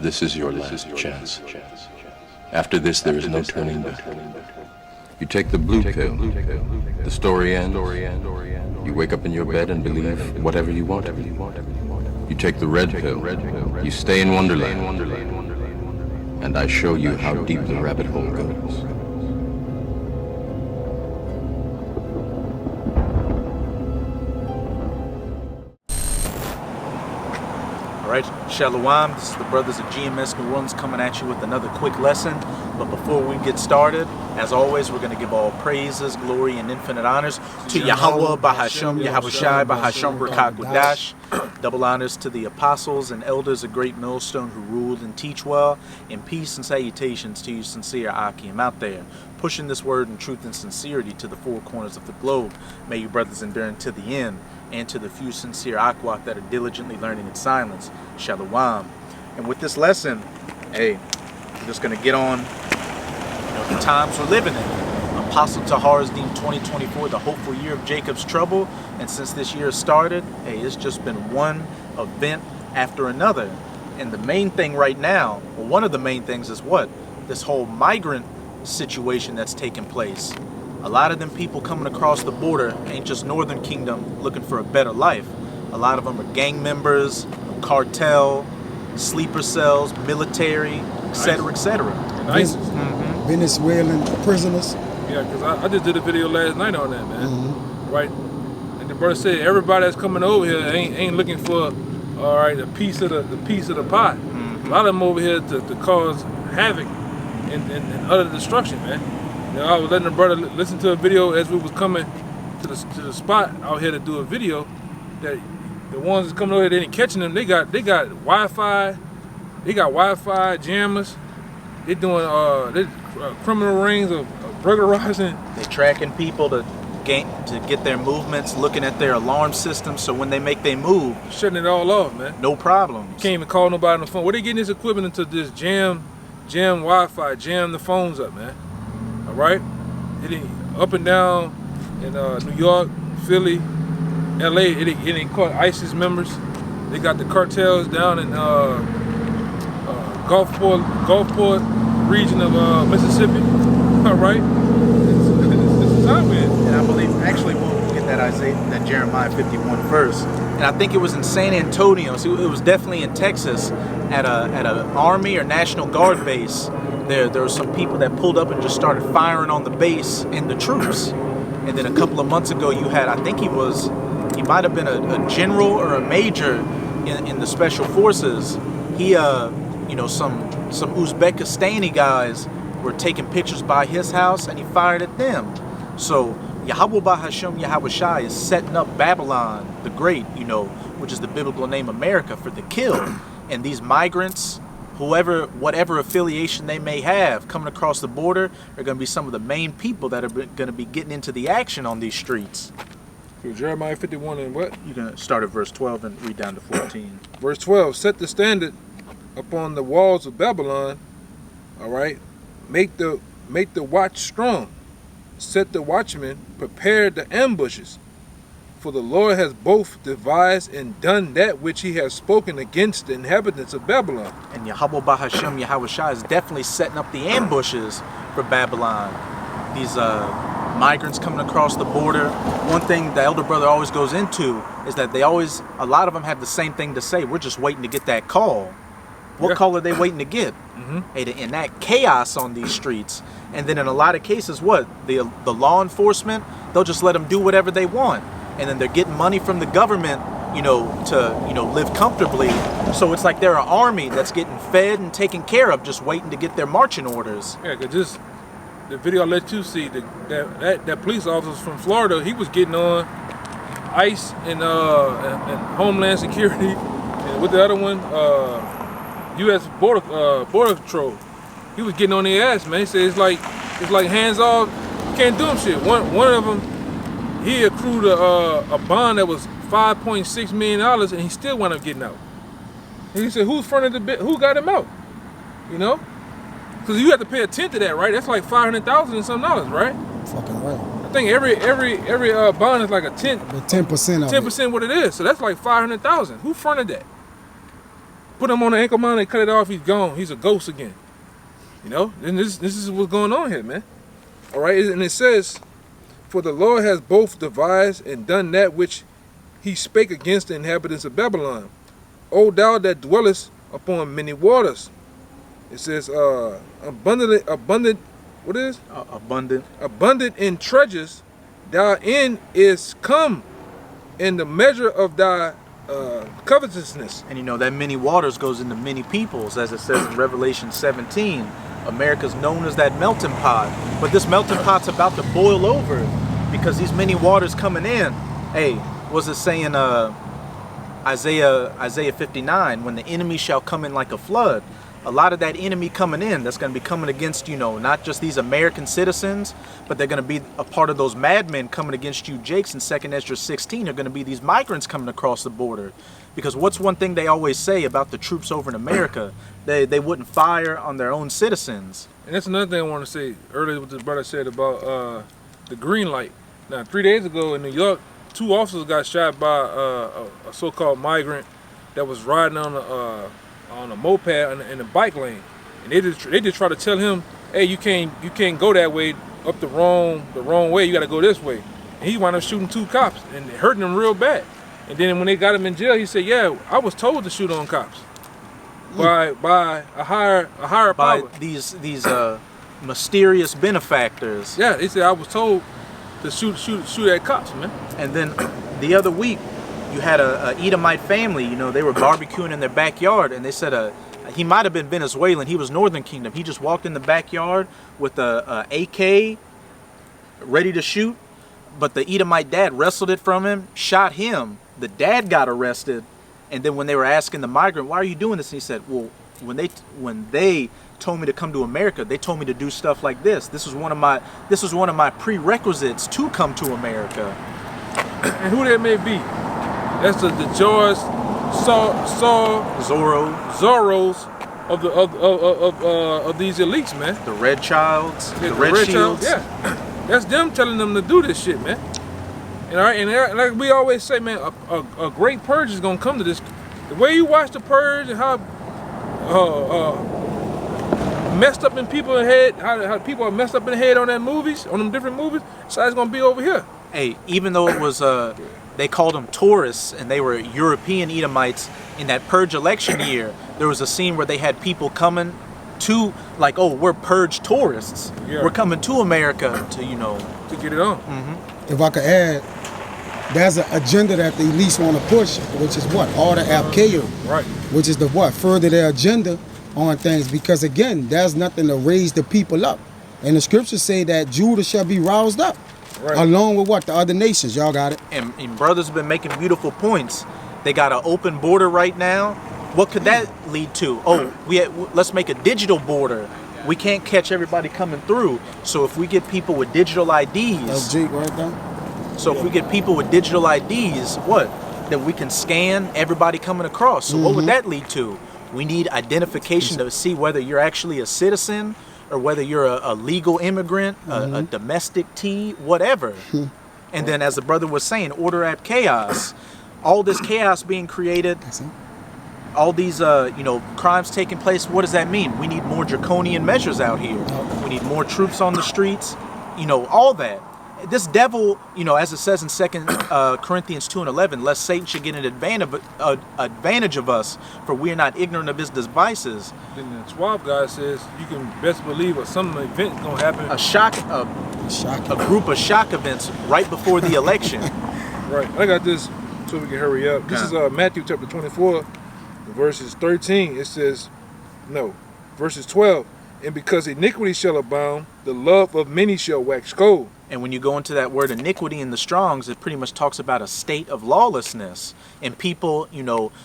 This is your last chance. After this, there is no turning back. You take the blue pill. The story ends. You wake up in your bed and believe whatever you want. You take the red pill. You stay in Wonderland. And I show you how deep the rabbit hole goes. Alright, Shalom, this is the brothers of GMS New Orleans coming at you with another quick lesson. But before we get started, as always, we're going to give all praises, glory, and infinite honors to Yahweh, Bahasham, Yahushai, Bahasham, Rakakudash. Double honors to the apostles and elders of Great Millstone who ruled and teach well. And peace and salutations to you sincere Akim out there, pushing this word in truth and sincerity to the four corners of the globe. May you brothers endure unto the end, and to the few sincere Akwak that are diligently learning in silence. Shalom. And with this lesson, hey, we're just going to get on the times we're living in. Apostle Tahar's deemed 2024 the hopeful year of Jacob's trouble. And since this year started, hey, it's just been one event after another. And the main thing right now, well, one of the main things is what? This whole migrant situation that's taking place. A lot of them people coming across the border ain't just Northern Kingdom looking for a better life. A lot of them are gang members, cartel, sleeper cells, military, etc., etc. ISIS. Venezuelan prisoners. Yeah, because I just did a video last night on that, man. Right? And the brother said everybody that's coming over here ain't looking for, all right, a piece of the pie. A lot of them over here to cause havoc and utter destruction, man. You know, I was letting the brother listen to a video as we was coming to the spot out here to do a video. That the ones that's coming over here, they ain't catching them. They got Wi-Fi, jammers. They doing criminal rings of burglarizing. They tracking people to get their movements, looking at their alarm system, so when they make their move, shutting it all off, man. No problem. Can't even call nobody on the phone. Where they getting this equipment into this jam Wi-Fi, jam the phones up, man. All right, it up and down in New York, Philly, LA. It ain't caught ISIS members. They got the cartels down in Gulfport region of Mississippi. All right, this is how we're in. And I believe actually we'll get that Jeremiah 51 verse. And I think it was in San Antonio. So it was definitely in Texas at an Army or National Guard base. There were some people that pulled up and just started firing on the base and the troops. And then a couple of months ago, you had, I think he might have been a general or a major in the special forces. He, some Uzbekistani guys were taking pictures by his house, and he fired at them. So Yahweh Bahasham Yahushai is setting up Babylon the Great, which is the biblical name America, for the kill. And these migrants, whatever affiliation they may have coming across the border, are going to be some of the main people that are going to be getting into the action on these streets. So Jeremiah 51 and what? You're going to start at verse 12 and read down to 14. Verse 12, set the standard upon the walls of Babylon, all right? Make the watch strong. Set the watchmen, prepare the ambushes. For the Lord has both devised and done that which he has spoken against the inhabitants of Babylon. And Yahweh Bahasham Yahushai is definitely setting up the ambushes for Babylon. These migrants coming across the border. One thing the elder brother always goes into is that a lot of them have the same thing to say. We're just waiting to get that call. What call are they waiting to get? And that chaos on these streets. And then in a lot of cases, the law enforcement, they'll just let them do whatever they want. And then they're getting money from the government, to live comfortably. So it's like they're an army that's getting fed and taken care of, just waiting to get their marching orders. Yeah, because the video I let you see, that police officer from Florida, he was getting on ICE and Homeland Security, and with the other one, U.S. Border Patrol. He was getting on their ass, man. He said it's like hands off, you can't do them shit. One of them, he accrued a bond that was $5.6 million, and he still wound up getting out. And he said, who got him out? Because you have to pay a tenth of that, right? That's like $500,000 and some dollars, right? Fucking right. I think every bond is like a tenth. 10% of 10% what it is. So that's like $500,000. Who fronted that? put him on an ankle monitor, they cut it off, he's gone. He's a ghost again. You know? And this is what's going on here, man. All right, and it says, for the Lord has both devised and done that which he spake against the inhabitants of Babylon. O thou that dwellest upon many waters. It says, abundant, what is? Abundant in treasures, thou in is come in the measure of thy covetousness. And you know, that many waters goes into many peoples, as it says in Revelation 17. America's known as that melting pot. But this melting pot's about to boil over because these many waters coming in. Hey, was it saying Isaiah 59, when the enemy shall come in like a flood? A lot of that enemy coming in, that's going to be coming against, you know, not just these American citizens, but they're going to be a part of those madmen coming against you, Jakes, in 2nd Ezra 16. Are going to be these migrants coming across the border. Because what's one thing they always say about the troops over in America? They wouldn't fire on their own citizens. And that's another thing I want to say earlier, what this brother said about the green light. Now, 3 days ago in New York, 2 officers got shot by a so-called migrant that was riding on a moped in a bike lane, and they just try to tell him, hey, you can't go that way, up the wrong way. You got to go this way. And he wound up shooting 2 cops and hurting them real bad. And then when they got him in jail, he said, yeah, I was told to shoot on cops by a higher power. By these mysterious benefactors. Yeah, he said I was told to shoot at cops, man. And then the other week, you had a Edomite family. You know, they were barbecuing in their backyard, and they said he might have been Venezuelan. He was Northern Kingdom. He just walked in the backyard with a AK, ready to shoot. But the Edomite dad wrestled it from him, shot him. The dad got arrested, and then when they were asking the migrant, "Why are you doing this?" and he said, "Well, when they told me to come to America, they told me to do stuff like this. This was one of my prerequisites to come to America." And who that may be? That's the George Zorros of these elites, man. The Red Childs, Yeah, the Red Shields. Yeah, that's them telling them to do this shit, man. And like we always say, man, a great purge is gonna come to this. The way you watch the purge and how messed up in people's head, how people are messed up in the head on them different movies, so it's gonna be over here. Hey, even though it was they called them tourists and they were European Edomites in that purge election year, there was a scene where they had people coming to, like, oh, we're purge tourists. Yeah. We're coming to America to, you know, to get it on. Mm-hmm. If I could add, there's an agenda that the elites want to push, which is what? Order Abkeo. Right. Which is the what? Further their agenda on things. Because again, there's nothing to raise the people up. And the scriptures say that Judah shall be roused up. Right. Along with what? The other nations. Y'all got it. And brothers have been making beautiful points. They got an open border right now. What could that lead to? Oh, let's make a digital border. We can't catch everybody coming through. So if we get people with digital IDs. That's Jake right there. So if we get people with digital IDs, what? Then we can scan everybody coming across. So what would that lead to? We need identification to see whether you're actually a citizen or whether you're a legal immigrant, a domestic T, whatever. And then as the brother was saying, order at chaos. All this chaos being created, all these crimes taking place, what does that mean? We need more draconian measures out here. We need more troops on the streets, all that. This devil, as it says in 2 Corinthians 2:11, lest Satan should get an advantage of us, for we are not ignorant of his devices. Then the Schwab guy says you can best believe some event is gonna happen. A group of shock events right before the election. Right. I got this so we can hurry up. This is Matthew chapter 24, verses 13. It says, verses 12. And because iniquity shall abound, the love of many shall wax cold. And when you go into that word iniquity in the Strongs, it pretty much talks about a state of lawlessness and people,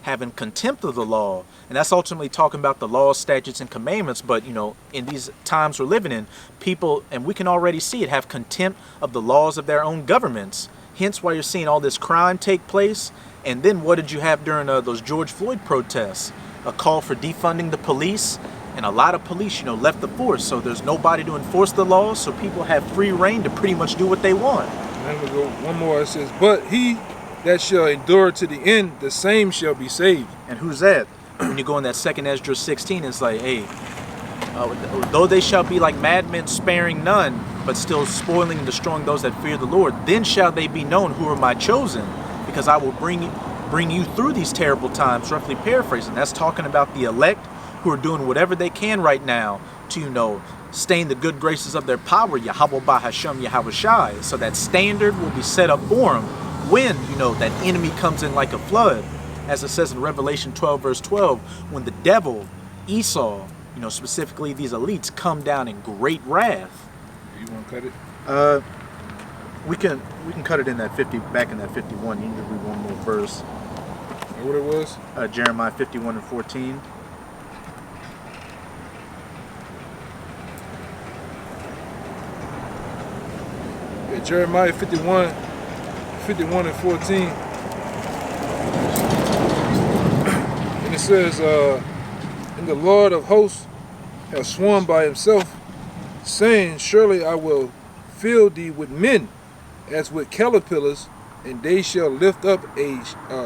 having contempt of the law. And that's ultimately talking about the laws, statutes, and commandments. But, in these times we're living in, people, and we can already see it, have contempt of the laws of their own governments. Hence why you're seeing all this crime take place. And then what did you have during those George Floyd protests? A call for defunding the police. And a lot of police, left the force. So there's nobody to enforce the laws. So people have free reign to pretty much do what they want. And then we go one more. It says, but he that shall endure to the end, the same shall be saved. And who's that? when you go in that 2nd Esdras 16, it's like, hey, though they shall be like madmen sparing none, but still spoiling and destroying those that fear the Lord, then shall they be known who are my chosen, because I will bring you through these terrible times, roughly paraphrasing. That's talking about the elect who are doing whatever they can right now to, stain the good graces of their power, Yahweh Bahasham Yahweh Shai. So that standard will be set up for them when, that enemy comes in like a flood. As it says in Revelation 12, verse 12, when the devil, Esau, specifically these elites, come down in great wrath. You want to cut it? We can cut it in that 50, back in that 51. You need to read one more verse. What it was? Jeremiah 51 and 14. Yeah, Jeremiah 51 and 14. And it says, and the Lord of hosts has sworn by himself, saying, surely I will fill thee with men, as with caterpillars, and they shall lift up a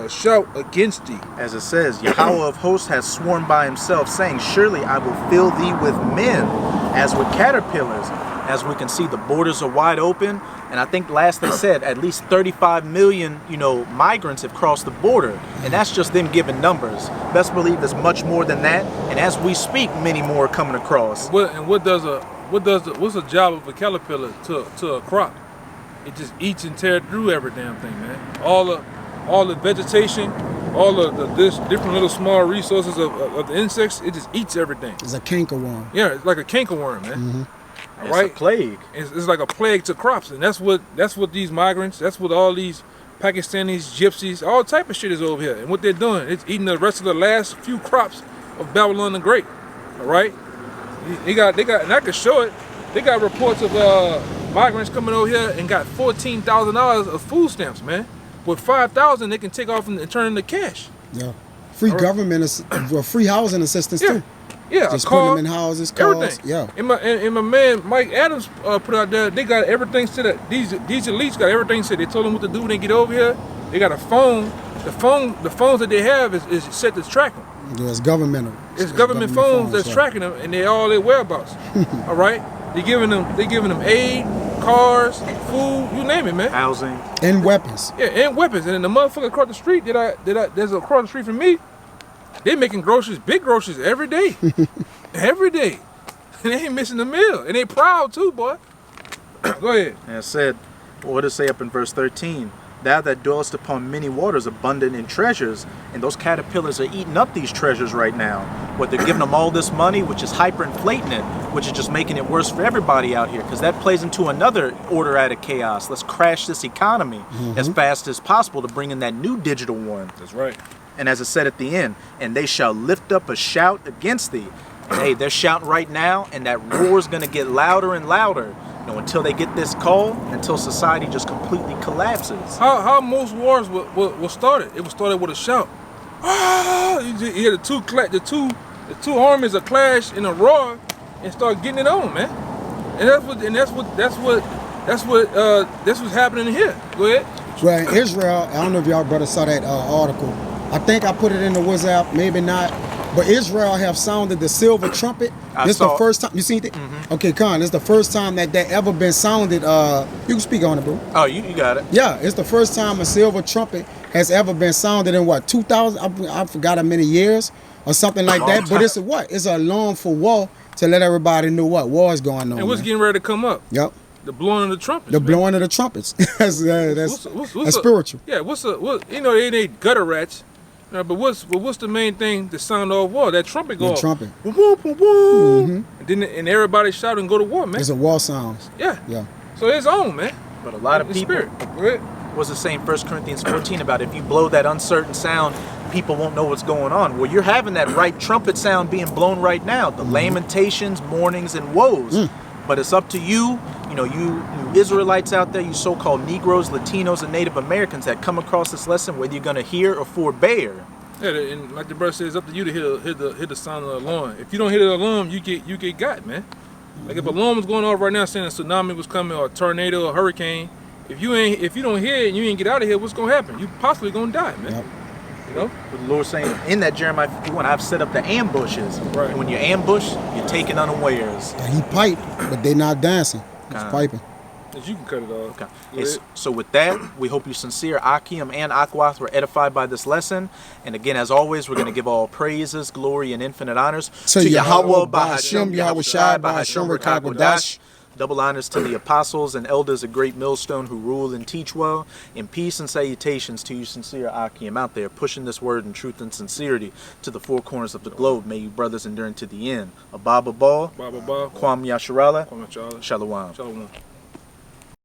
shout against thee. As it says, Yahweh of hosts has sworn by himself, saying, surely I will fill thee with men, as with caterpillars. As we can see, the borders are wide open, and I think last they said at least 35 million, migrants have crossed the border, and that's just them giving numbers. Best believe it's much more than that, and as we speak, many more are coming across. What's the job of a caterpillar to a crop? It just eats and tears through every damn thing, man. All the vegetation, all of the different little small resources of the insects, it just eats everything. It's a cankerworm. Yeah, it's like a cankerworm, man. Mm-hmm. It's a plague. It's like a plague to crops, and that's what these migrants, that's what all these Pakistanis, gypsies, all type of shit is over here. And what they're doing, it's eating the rest of the last few crops of Babylon the Great. All right, they got, and I can show it. They got reports of migrants coming over here and got $14,000 of food stamps, man. With $5,000, they can take off and turn into cash. Yeah, free government, free housing assistance too. Yeah, just car, put them in houses, cars. Everything. Yeah. And my man Mike Adams put out there. They got everything set up. These elites got everything set. They told them what to do when they get over here. They got a phone. The phones that they have is set to track them. Yeah, it's governmental. It's government phones that's tracking them, and they all their whereabouts. All right. They giving them aid, cars, food, you name it, man. Housing. And weapons. Yeah, and weapons. And then the motherfucker across the street there's across the street from me. They making groceries, big groceries every day. Every day. And they ain't missing a meal. And they proud too, boy. Go ahead. And it said, what does it say up in verse 13? Thou that dwellest upon many waters, abundant in treasures. And those caterpillars are eating up these treasures right now. What they're giving them all this money, which is hyperinflating it, which is just making it worse for everybody out here. Because that plays into another order out of chaos. Let's crash this economy as fast as possible to bring in that new digital one. That's right. And as it said at the end, and they shall lift up a shout against thee. And hey, they're shouting right now, and that roar is going to get louder and louder, until they get this call, until society just completely collapses. How most wars were started? It was started with a shout. Ah! You hear the two armies a clash in a roar and start getting it on, man. And that's what's happening here. Go ahead. Well, in Israel, I don't know if y'all brothers saw that article. I think I put it in the WhatsApp, maybe not. But Israel have sounded the silver trumpet. This is the first time. You seen it? Mm-hmm. Okay, Con, this is the first time that ever been sounded. You can speak on it, bro. Oh, you got it. Yeah, it's the first time a silver trumpet has ever been sounded in what, 2,000? I forgot how many years or something like that. But it's a what? It's an alarm for war to let everybody know what war is going on. And what's getting ready to come up? Yep. The blowing of the trumpets. The blowing of the trumpets. that's spiritual. Yeah. It ain't gutter rats. But what's the main thing to sound off war? That trumpet go off. The trumpet. Boom, boom, boom, boom. And everybody shout and go to war, man. It's a war sounds. Yeah. Yeah. So it's on, man. But a lot of people. What's it saying, 1 Corinthians 14 about if you blow that uncertain sound, people won't know what's going on. Well, you're having that right trumpet sound being blown right now. The lamentations, mournings, and woes. But it's up to you, you Israelites out there, you so-called Negroes, Latinos, and Native Americans that come across this lesson, whether you're going to hear or forbear. Yeah, and like the brother says, it's up to you to hit the sound of the alarm. If you don't hit the alarm, you get got, man. Like if an alarm was going off right now saying a tsunami was coming or a tornado or a hurricane, if you don't hear it and you ain't get out of here, what's gonna happen? You possibly gonna die, man. You know? With the Lord saying in that Jeremiah 51, I've set up the ambushes. Right. And when you ambush, you're taken unawares. He piped, but they not dancing. He's piping. But you can cut it off. Okay. So with that, we hope you sincere, Akim and Akwath, were edified by this lesson. And again, as always, we're going to give all praises, glory, and infinite honors to Yahweh, Bahashem, Yahweh Shai, Bahashem, Rekakodash. Double honors to the apostles and elders of Great Millstone who rule and teach well. And peace and salutations to you sincere Akim out there, pushing this word in truth and sincerity to the four corners of the globe. May you brothers endure to the end. Ababa Ball, Baba Ba, Kwam Yasharala, Kwame Chala, Shalom. Shalom.